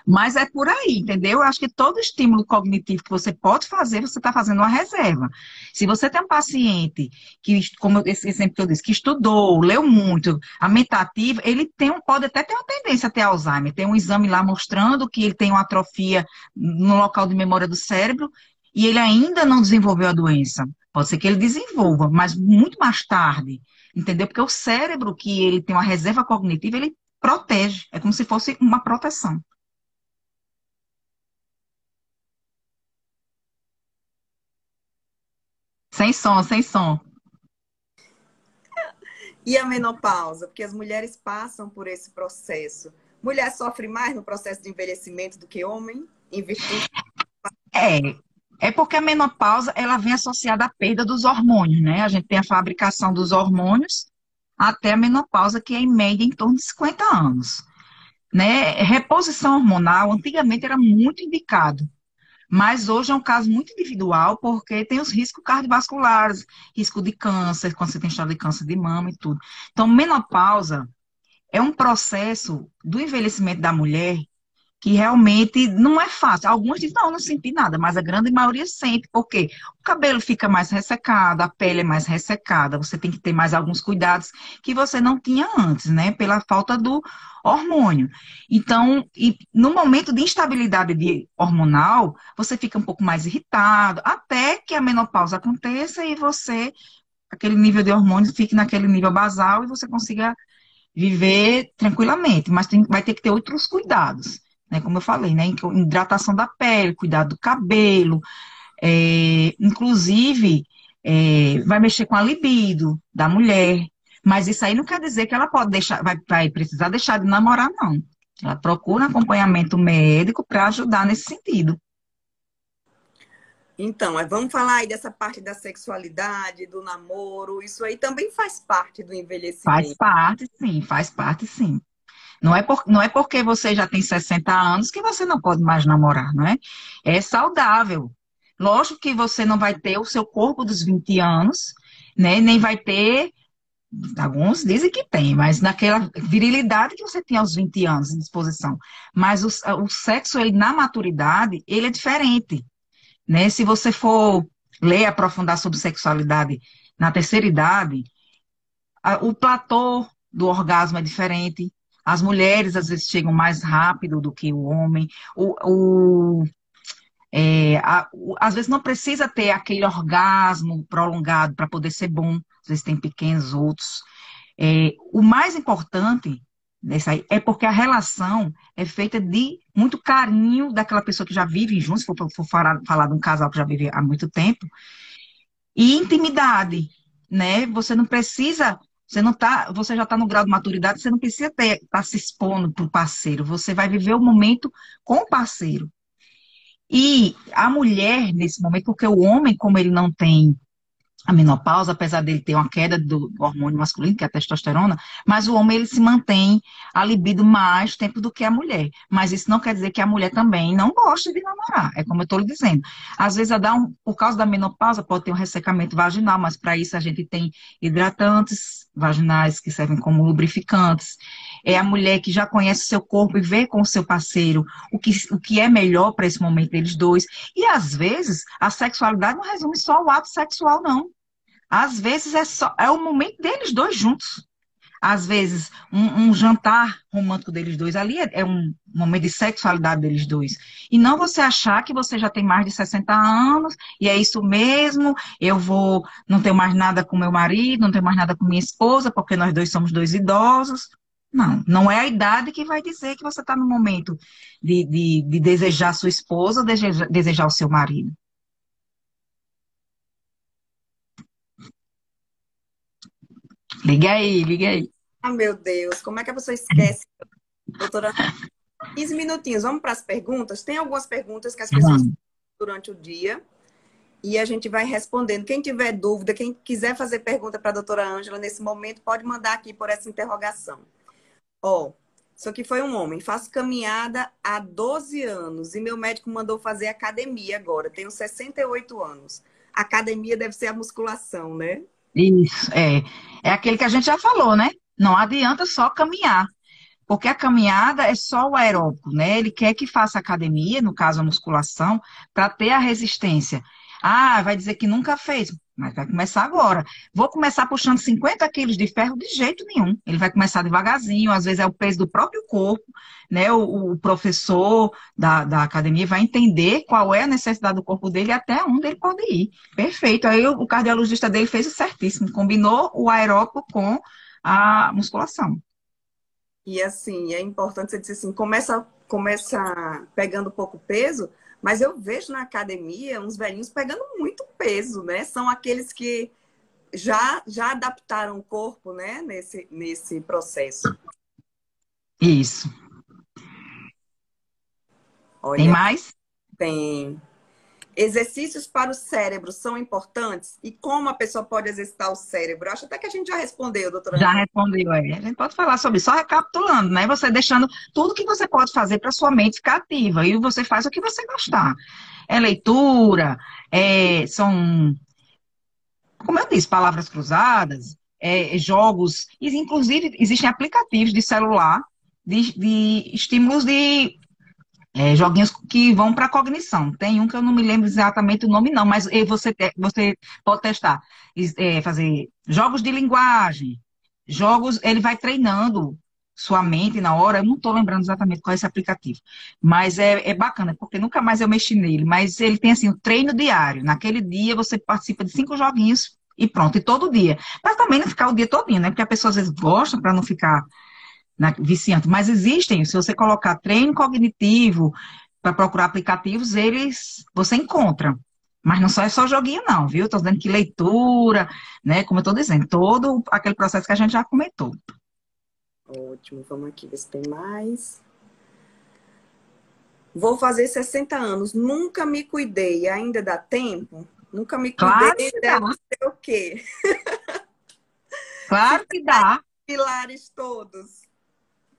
Mas é por aí, entendeu? Eu acho que todo estímulo cognitivo que você pode fazer, você está fazendo uma reserva. Se você tem um paciente que, como esse exemplo que eu disse, que estudou, leu muito, a mente ativa, ele pode até ter uma tendência a ter Alzheimer. Tem um exame lá mostrando que ele tem uma atrofia no local de memória do cérebro e ele ainda não desenvolveu a doença. Pode ser que ele desenvolva, mas muito mais tarde, entendeu? Porque o cérebro, que ele tem uma reserva cognitiva, ele protege. É como se fosse uma proteção. Sem som, sem som. E a menopausa? Porque as mulheres passam por esse processo. Mulher sofre mais no processo de envelhecimento do que homem, em virtude. É, é porque a menopausa, ela vem associada à perda dos hormônios, né? A gente tem a fabricação dos hormônios até a menopausa, que é em média em torno de 50 anos, né? Reposição hormonal, antigamente era muito indicado, mas hoje é um caso muito individual, porque tem os riscos cardiovasculares, risco de câncer, quando você tem história de câncer de mama e tudo. Então, menopausa é um processo do envelhecimento da mulher que realmente não é fácil. Alguns dizem, não, não senti nada, mas a grande maioria sente, porque o cabelo fica mais ressecado, a pele é mais ressecada, você tem que ter mais alguns cuidados que você não tinha antes, né, pela falta do hormônio. Então, e no momento de instabilidade hormonal, você fica um pouco mais irritado, até que a menopausa aconteça e você, aquele nível de hormônio fique naquele nível basal e você consiga viver tranquilamente, mas vai ter que ter outros cuidados, né? Como eu falei, né? Hidratação da pele, cuidado do cabelo, inclusive vai mexer com a libido da mulher, mas isso aí não quer dizer que ela pode deixar, vai precisar deixar de namorar, não. Ela procura um acompanhamento médico para ajudar nesse sentido. Então, vamos falar aí dessa parte da sexualidade, do namoro. Isso aí também faz parte do Faz envelhecimento. parte, sim, faz parte, sim. Não é porque você já tem 60 anos que você não pode mais namorar, não é? É saudável. Lógico que você não vai ter o seu corpo dos 20 anos, né? Nem vai ter, alguns dizem que tem, mas naquela virilidade que você tinha aos 20 anos de disposição. Mas o sexo, ele, na maturidade, ele é diferente, né? Se você for ler, aprofundar sobre sexualidade na terceira idade, o platô do orgasmo é diferente. As mulheres, às vezes, chegam mais rápido do que o homem. Às vezes, não precisa ter aquele orgasmo prolongado para poder ser bom. Às vezes, tem pequenos outros. O mais importante nessa aí é porque a relação é feita de muito carinho daquela pessoa que já vive junto, se for falar de um casal que já vive há muito tempo, e intimidade, né? Você não precisa, você já está no grau de maturidade, você não precisa estar se expondo para o parceiro, você vai viver o momento com o parceiro. E a mulher, nesse momento, porque o homem, como ele não tem a menopausa, apesar dele ter uma queda do hormônio masculino, que é a testosterona, mas o homem ele se mantém a libido mais tempo do que a mulher. Mas isso não quer dizer que a mulher também não gosta de namorar, é como eu estou lhe dizendo. Às vezes, por causa da menopausa, pode ter um ressecamento vaginal, mas para isso a gente tem hidratantes vaginais que servem como lubrificantes. É a mulher que já conhece o seu corpo e vê com o seu parceiro o que é melhor para esse momento deles dois. E às vezes, a sexualidade não resume só ao ato sexual, não. Às vezes é o momento deles dois juntos. Às vezes, um jantar romântico deles dois ali é um momento de sexualidade deles dois. E não você achar que você já tem mais de 60 anos, e é isso mesmo, não tenho mais nada com meu marido, não tenho mais nada com minha esposa, porque nós dois somos dois idosos. Não, não é a idade que vai dizer que você está no momento de desejar sua esposa ou desejar o seu marido. Liga aí, liga aí. Ah, meu Deus, como é que a pessoa esquece, doutora? 15 minutinhos, vamos para as perguntas? Tem algumas perguntas que as pessoas Vamos. fazem durante o dia e a gente vai respondendo. Quem tiver dúvida, quem quiser fazer pergunta para a doutora Ângela nesse momento, pode mandar aqui por essa interrogação. Ó, isso aqui foi um homem. Faço caminhada há 12 anos e meu médico mandou fazer academia agora. Tenho 68 anos. Academia deve ser a musculação, né? Isso, é. É aquele que a gente já falou, né? Não adianta só caminhar. Porque a caminhada é só o aeróbico, né? Ele quer que faça academia, no caso a musculação, para ter a resistência. Ah, vai dizer que nunca fez, mas vai começar agora. Vou começar puxando 50 quilos de ferro de jeito nenhum. Ele vai começar devagarzinho, às vezes é o peso do próprio corpo, né? O professor da academia vai entender qual é a necessidade do corpo dele e até onde ele pode ir. Perfeito. Aí o cardiologista dele fez o certíssimo, combinou o aeróbico com a musculação. E assim, é importante você dizer assim, começa pegando pouco peso, mas eu vejo na academia uns velhinhos pegando muito peso, né? São aqueles que já adaptaram o corpo, né, nesse processo. Isso. Tem Olha, mais? tem exercícios para o cérebro são importantes? E como a pessoa pode exercitar o cérebro? Acho até que a gente já respondeu, doutora Já Angela. respondeu, é. A gente pode falar sobre isso, só recapitulando, né? Você deixando tudo que você pode fazer para sua mente ficar ativa. E você faz o que você gostar. É leitura, são, como eu disse, palavras cruzadas, jogos. Inclusive, existem aplicativos de celular de estímulos de joguinhos que vão para a cognição. Tem um que eu não me lembro exatamente o nome, não, mas você pode testar. Fazer jogos de linguagem, jogos, ele vai treinando sua mente na hora. Eu não estou lembrando exatamente qual é esse aplicativo, mas é bacana, porque nunca mais eu mexi nele. Mas ele tem assim, um treino diário. Naquele dia você participa de 5 joguinhos e pronto, e todo dia. Mas também não ficar o dia todinho, né? Porque a pessoa às vezes gosta para não ficar viciante. Mas existem, se você colocar treino cognitivo para procurar aplicativos, você encontra. Mas não só é só joguinho, não, viu? Estou dizendo que leitura, né? Como eu estou dizendo, todo aquele processo que a gente já comentou. Ótimo, vamos aqui ver se tem mais. Vou fazer 60 anos, nunca me cuidei, ainda dá tempo? Nunca me Claro cuidei, que dá, deve ser o quê? claro que dá, Pilares todos.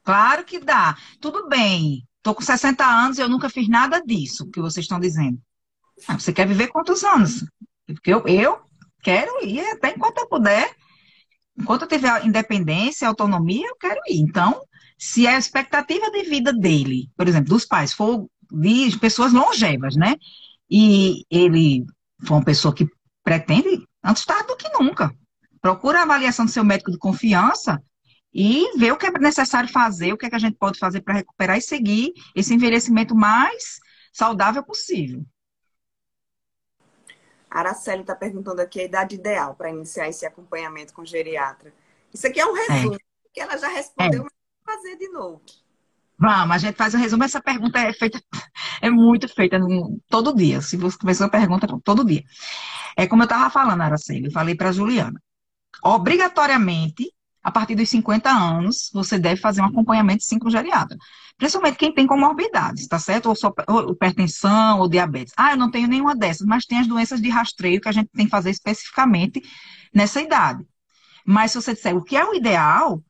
claro que dá. Tudo bem, estou com 60 anos e eu nunca fiz nada disso que vocês estão dizendo. Ah, você quer viver quantos anos? Porque eu quero ir até enquanto eu puder. Enquanto eu tiver independência, autonomia, eu quero ir. Então, se a expectativa de vida dele, por exemplo, dos pais, for de pessoas longevas, né? E ele for uma pessoa que pretende, antes tarde do que nunca. Procura a avaliação do seu médico de confiança e ver o que é necessário fazer, o que é que a gente pode fazer para recuperar e seguir esse envelhecimento mais saudável possível. A Araceli está perguntando aqui a idade ideal para iniciar esse acompanhamento com geriatra. Isso aqui é um É, resumo, que ela já é. respondeu, mas vou fazer de novo. Vamos, a gente faz o resumo. Essa pergunta é feita, é muito feita todo dia. Se você começou a pergunta todo dia. É como eu estava falando, Araceli, eu falei para a Juliana. Obrigatoriamente, a partir dos 50 anos, você deve fazer um acompanhamento de geriatra. Principalmente quem tem comorbidades, tá certo? Ou hipertensão, ou diabetes. Ah, eu não tenho nenhuma dessas, mas tem as doenças de rastreio que a gente tem que fazer especificamente nessa idade. Mas se você disser o que é o ideal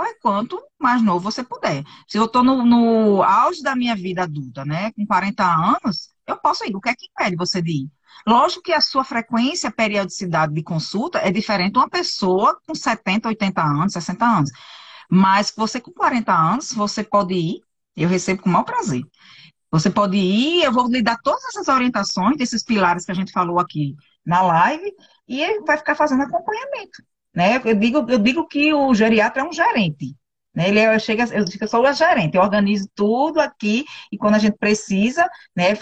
é quanto mais novo você puder. Se eu estou no auge da minha vida adulta, né, com 40 anos, eu posso ir. O que é que impede você de ir? Lógico que a sua frequência, periodicidade de consulta é diferente de uma pessoa com 70, 80 anos, 60 anos. Mas você com 40 anos, você pode ir, eu recebo com o maior prazer. Você pode ir, eu vou lhe dar todas essas orientações, desses pilares que a gente falou aqui na live, e ele vai ficar fazendo acompanhamento. Né? Eu digo que o geriatra é um gerente. Né? Eu digo que eu sou o gerente, eu organizo tudo aqui, e quando a gente precisa, né,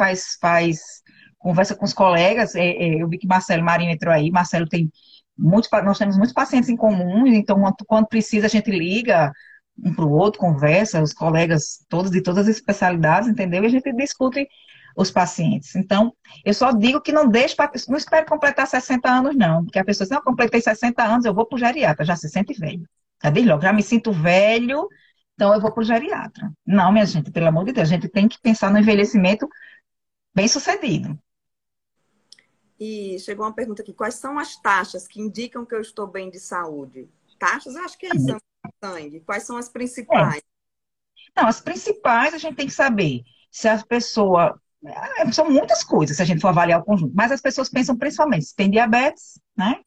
conversa com os colegas, eu vi que Marcelo Marinho entrou aí, Marcelo tem nós temos muitos pacientes em comum, então quando precisa a gente liga um para o outro, conversa, os colegas todos de todas as especialidades, entendeu? E a gente discute os pacientes. Então, eu só digo que não não espere completar 60 anos, não, porque a pessoa diz, não, eu completei 60 anos, eu vou para o geriatra, já se sente velho. Já diz logo, já me sinto velho, então eu vou para o geriatra. Não, minha gente, pelo amor de Deus, a gente tem que pensar no envelhecimento bem-sucedido. E chegou uma pergunta aqui: quais são as taxas que indicam que eu estou bem de saúde? Taxas, acho que é exame de sangue. Quais são as É. principais? Não, as principais a gente tem que saber se a pessoa. São muitas coisas se a gente for avaliar o conjunto, mas as pessoas pensam principalmente se tem diabetes, né?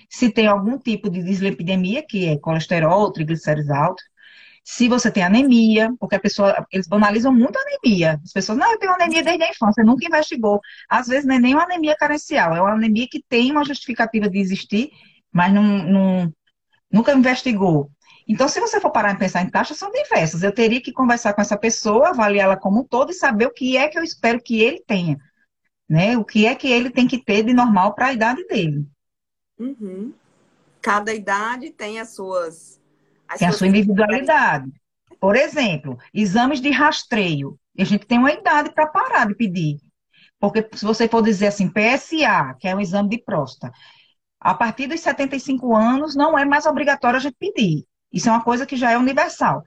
Se tem algum tipo de dislipidemia, que é colesterol, triglicéridos altos, se você tem anemia, porque a pessoa, eles banalizam muito a anemia. As pessoas, não, eu tenho anemia desde a infância, nunca investigou. Às vezes não é nem uma anemia carencial, é uma anemia que tem uma justificativa de existir, mas nunca investigou. Então, se você for parar e pensar em taxas, são diversas. Eu teria que conversar com essa pessoa, avaliá-la como um todo e saber o que é que eu espero que ele tenha, né? O que é que ele tem que ter de normal para a idade dele. Uhum. Cada idade tem as Tem a suas sua individualidade. Por exemplo, exames de rastreio. A gente tem uma idade para parar de pedir. Porque se você for dizer assim, PSA, que é um exame de próstata, a partir dos 75 anos não é mais obrigatório a gente pedir. Isso é uma coisa que já é universal.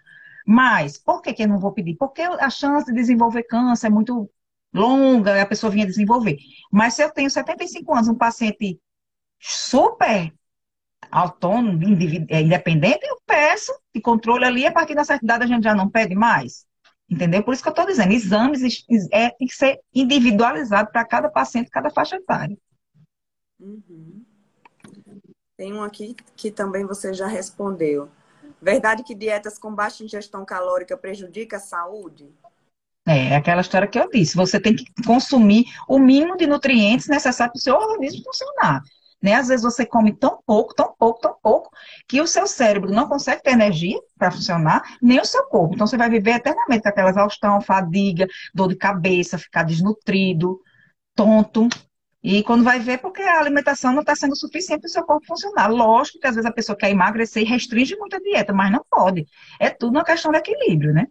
Mas, por que que eu não vou pedir? Porque a chance de desenvolver câncer é muito longa, e a pessoa vinha desenvolver. Mas se eu tenho 75 anos, um paciente super autônomo, independente, eu peço de controle ali, a partir da certa idade a gente já não pede mais. Entendeu? Por isso que eu estou dizendo, exames tem que ser individualizado para cada paciente, cada faixa etária. Uhum. Tem um aqui que também você já respondeu. Verdade que dietas com baixa ingestão calórica prejudica a saúde? É aquela história que eu disse, você tem que consumir o mínimo de nutrientes necessários para o seu organismo funcionar. Né? Às vezes você come tão pouco, tão pouco, tão pouco, que o seu cérebro não consegue ter energia para funcionar, nem o seu corpo. Então você vai viver eternamente com aquela exaustão, fadiga, dor de cabeça, ficar desnutrido, tonto. E quando vai ver, porque a alimentação não está sendo suficiente para o seu corpo funcionar. Lógico que às vezes a pessoa quer emagrecer e restringe muito a dieta, mas não pode. É tudo uma questão de equilíbrio, né?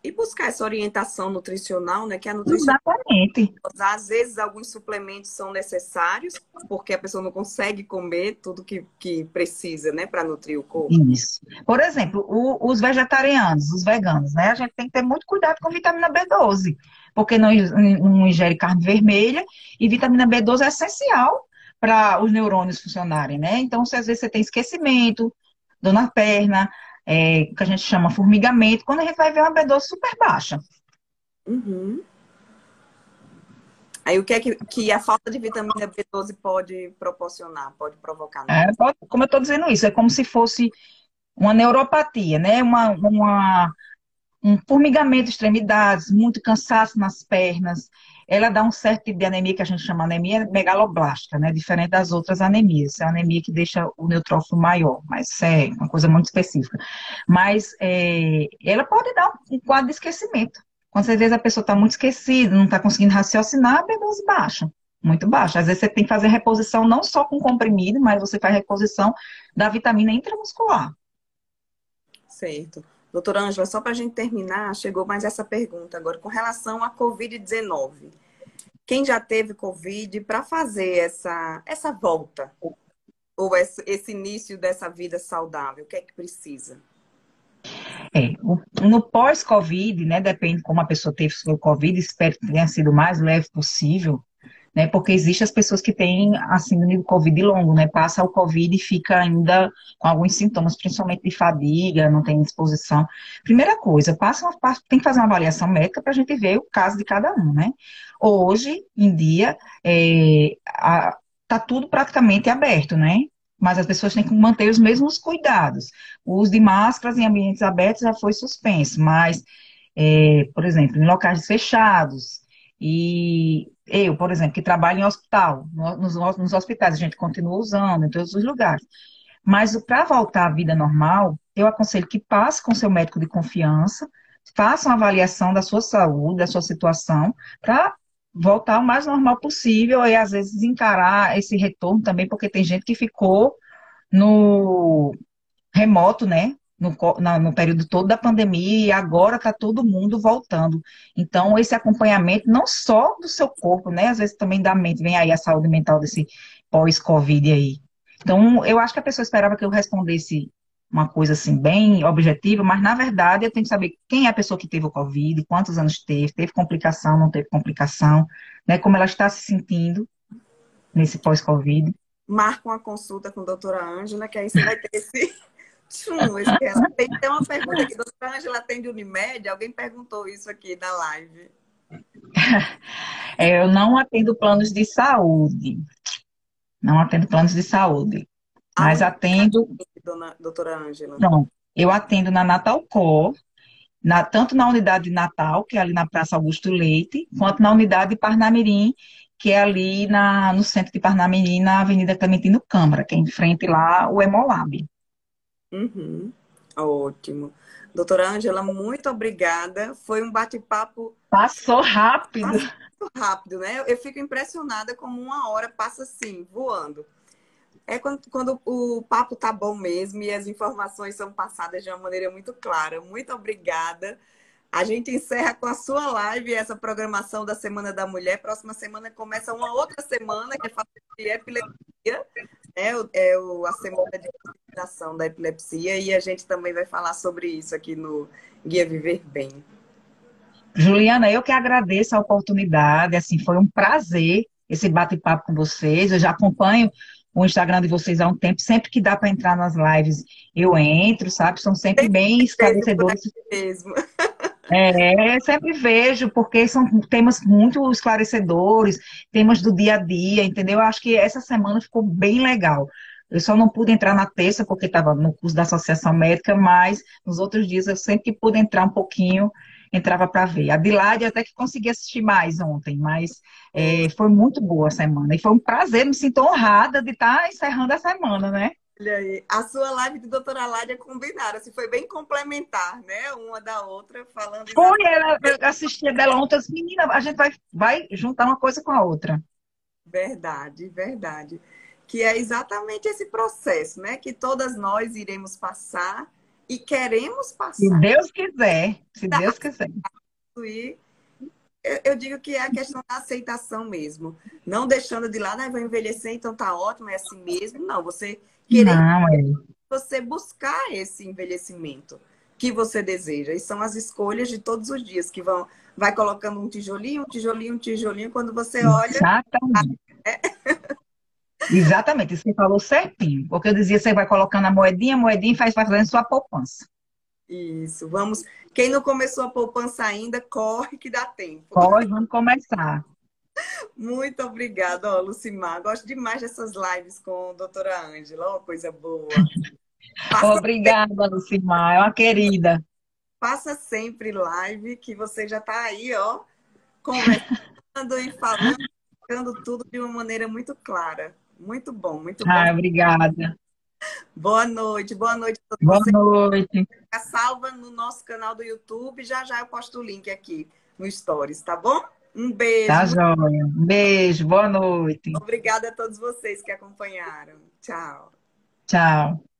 E buscar essa orientação nutricional, né? Que a nutricionista, Exatamente. às vezes, alguns suplementos são necessários, porque a pessoa não consegue comer tudo que precisa, né? Para nutrir o corpo. Isso. Por exemplo, os vegetarianos, os veganos, né? A gente tem que ter muito cuidado com vitamina B12, porque não ingere carne vermelha e vitamina B12 é essencial para os neurônios funcionarem, né? Então, se às vezes você tem esquecimento, dor na perna, o que a gente chama formigamento, quando a gente vai ver uma B12 super baixa. Uhum. Aí o que é que a falta de vitamina B12 pode proporcionar, pode provocar no corpo? Como eu estou dizendo isso, é como se fosse uma neuropatia, né? Um formigamento de extremidades, muito cansaço nas pernas. Ela dá um certo tipo de anemia que a gente chama anemia megaloblástica, né? Diferente das outras anemias. É a anemia que deixa o neutrófilo maior, mas isso é uma coisa muito específica. Mas ela pode dar um quadro de esquecimento. Quando às vezes a pessoa está muito esquecida, não está conseguindo raciocinar, a B12 baixa. Muito baixa. Às vezes você tem que fazer reposição não só com comprimido, mas você faz reposição da vitamina intramuscular. Certo. Doutora Ângela, só para a gente terminar, chegou mais essa pergunta agora, com relação à Covid-19. Quem já teve Covid, para fazer essa volta, ou esse início dessa vida saudável, o que é que precisa? No pós-Covid, né, depende como a pessoa teve o Covid, espero que tenha sido o mais leve possível, né, porque existem as pessoas que têm a síndrome do Covid longo, né, passa o Covid e fica ainda com alguns sintomas, principalmente de fadiga, não tem disposição. Primeira coisa, tem que fazer uma avaliação médica para a gente ver o caso de cada um, né. Hoje em dia, tá tudo praticamente aberto, né, mas as pessoas têm que manter os mesmos cuidados. O uso de máscaras em ambientes abertos já foi suspenso, mas, por exemplo, em locais fechados, e eu, por exemplo, que trabalho em hospital, nos hospitais, a gente continua usando em todos os lugares. Mas para voltar à vida normal, eu aconselho que passe com seu médico de confiança, faça uma avaliação da sua saúde, da sua situação, para voltar o mais normal possível e às vezes encarar esse retorno também, porque tem gente que ficou no remoto, né? No período todo da pandemia, e agora está todo mundo voltando. Então, esse acompanhamento, não só do seu corpo, né? Às vezes também da mente, vem aí a saúde mental desse pós-Covid aí. Então, eu acho que a pessoa esperava que eu respondesse uma coisa assim bem objetiva, mas na verdade eu tenho que saber quem é a pessoa que teve o Covid, quantos anos teve, teve complicação, não teve complicação, né? Como ela está se sentindo nesse pós-Covid. Marca uma consulta com a doutora Ângela, que aí você vai ter esse. Ela tem uma pergunta aqui. Doutora Ângela atende Unimed? Alguém perguntou isso aqui na live. Eu não atendo planos de saúde, não atendo planos de saúde, mas Aonde atendo, doutora Ângela? não, eu atendo na Natalcor, tanto na unidade de Natal, que é ali na Praça Augusto Leite, quanto na unidade de Parnamirim, que é ali no centro de Parnamirim, na Avenida Clementino Câmara, que é em frente lá o Hemolab. Uhum. Ótimo. Doutora Ângela, muito obrigada. Foi um bate-papo Passou rápido. muito rápido, né? Eu fico impressionada como uma hora passa assim, voando. É quando o papo tá bom mesmo e as informações são passadas de uma maneira muito clara. Muito obrigada. A gente encerra com a sua live essa programação da Semana da Mulher. Próxima semana começa uma outra semana que é falando de epilepsia, né? A semana de conscientização da epilepsia e a gente também vai falar sobre isso aqui no Guia Viver Bem. Juliana, eu que agradeço a oportunidade, assim, foi um prazer esse bate-papo com vocês. Eu já acompanho o Instagram de vocês há um tempo, sempre que dá para entrar nas lives, eu entro, sabe? São sempre bem Beijo por esclarecedores. aqui mesmo. Sempre vejo, porque são temas muito esclarecedores, temas do dia a dia, entendeu? Eu acho que essa semana ficou bem legal. Eu só não pude entrar na terça porque estava no curso da Associação Médica, mas nos outros dias eu sempre que pude entrar um pouquinho, entrava para ver. A Adilade até que consegui assistir mais ontem, mas foi muito boa a semana. E foi um prazer, me sinto honrada de estar encerrando a semana, né? Olha aí, a sua live de doutora Ládia combinaram, assim, foi bem complementar, né? Uma da outra, falando Foi, exatamente. eu assisti a dela ontem, as meninas, a gente vai juntar uma coisa com a outra. Verdade, verdade. Que é exatamente esse processo, né? Que todas nós iremos passar e queremos Se passar. Deus quiser, se Deus quiser. E eu digo que é a questão da aceitação mesmo. Não deixando de lado, ah, vou envelhecer, então tá ótimo, é assim mesmo. Não, você querer, Não, você buscar esse envelhecimento que você deseja. E são as escolhas de todos os dias que vai colocando um tijolinho, um tijolinho, um tijolinho. Quando você olha, exatamente. Exatamente, você falou certinho. Porque eu dizia, você vai colocando a moedinha e vai fazendo sua poupança. isso, vamos. Quem não começou a poupança ainda, corre que dá tempo. Pode, vamos começar. Muito obrigada, ó, Lucimar. Gosto demais dessas lives com a doutora Ângela. Ó, coisa boa. Faça, Obrigada, Lucimar, é uma querida. faça sempre live, que você já está aí, ó, conversando e falando, explicando tudo de uma maneira muito clara. Muito bom, muito bom. Obrigada. Boa noite a todos Boa vocês. noite. Fica salva no nosso canal do YouTube. Já já eu posto o link aqui no Stories, tá bom? Um Tá, beijo. joia. Um beijo, boa noite. Obrigada a todos vocês que acompanharam. Tchau. Tchau.